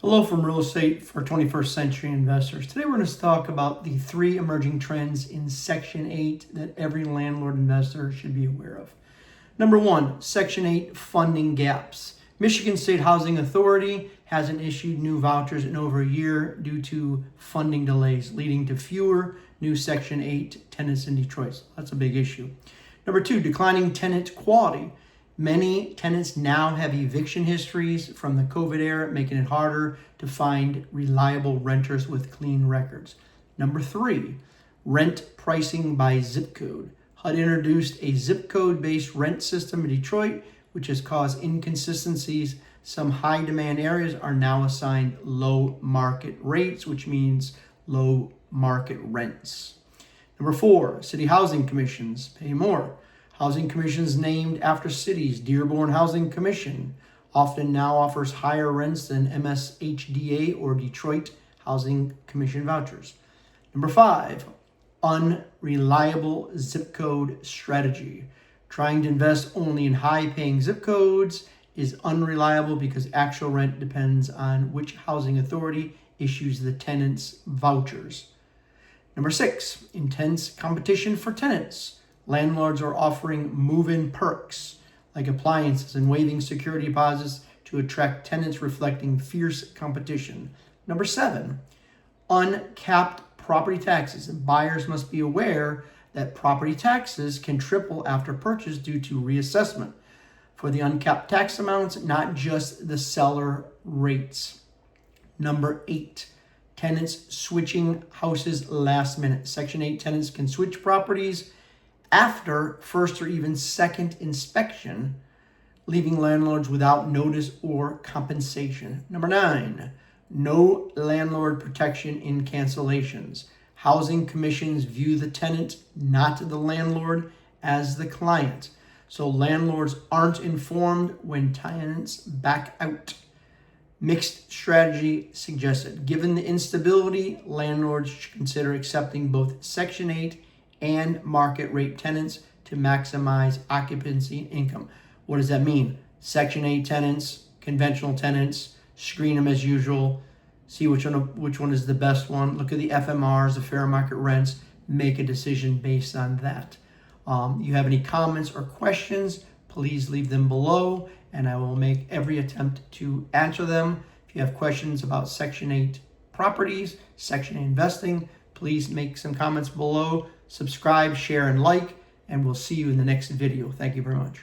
Hello from Real Estate for 21st Century Investors. Today we're going to talk about the three emerging trends in Section 8 that every landlord investor should be aware of. Number one, Section 8 funding gaps. Michigan State Housing Authority hasn't issued new vouchers in over a year due to funding delays, leading to fewer new Section 8 tenants in Detroit. That's a big issue. Number two, declining tenant quality. Many tenants now have eviction histories from the COVID era, making it harder to find reliable renters with clean records. Number three, rent pricing by zip code. HUD introduced a zip code-based rent system in Detroit, which has caused inconsistencies. Some high-demand areas are now assigned low market rates, which means low market rents. Number four, city housing commissions pay more. Housing commissions named after cities, Dearborn Housing Commission, often now offers higher rents than MSHDA or Detroit Housing Commission vouchers. Number five, unreliable zip code strategy. Trying to invest only in high-paying zip codes is unreliable because actual rent depends on which housing authority issues the tenants' vouchers. Number six, intense competition for tenants. Landlords are offering move-in perks like appliances and waiving security deposits to attract tenants, reflecting fierce competition. Number seven, uncapped property taxes. And buyers must be aware that property taxes can triple after purchase due to reassessment for the uncapped tax amounts, not just the seller rates. Number eight, tenants switching houses last minute. Section 8 tenants can switch properties after first or even second inspection, leaving landlords without notice or compensation. Number nine, no landlord protection in cancellations. Housing commissions view the tenant, not the landlord, as the client. So landlords aren't informed when tenants back out. Mixed strategy suggested. Given the instability, landlords should consider accepting both Section 8 and market rate tenants to maximize occupancy and income. What does that mean? Section 8 tenants, conventional tenants, screen them as usual, see which one is the best one, look at the FMRs, the fair market rents, make a decision based on that. You have any comments or questions, please leave them below and I will make every attempt to answer them. If you have questions about Section 8 properties, Section 8 investing, please make some comments below. Subscribe, share, and like, and we'll see you in the next video. Thank you very much.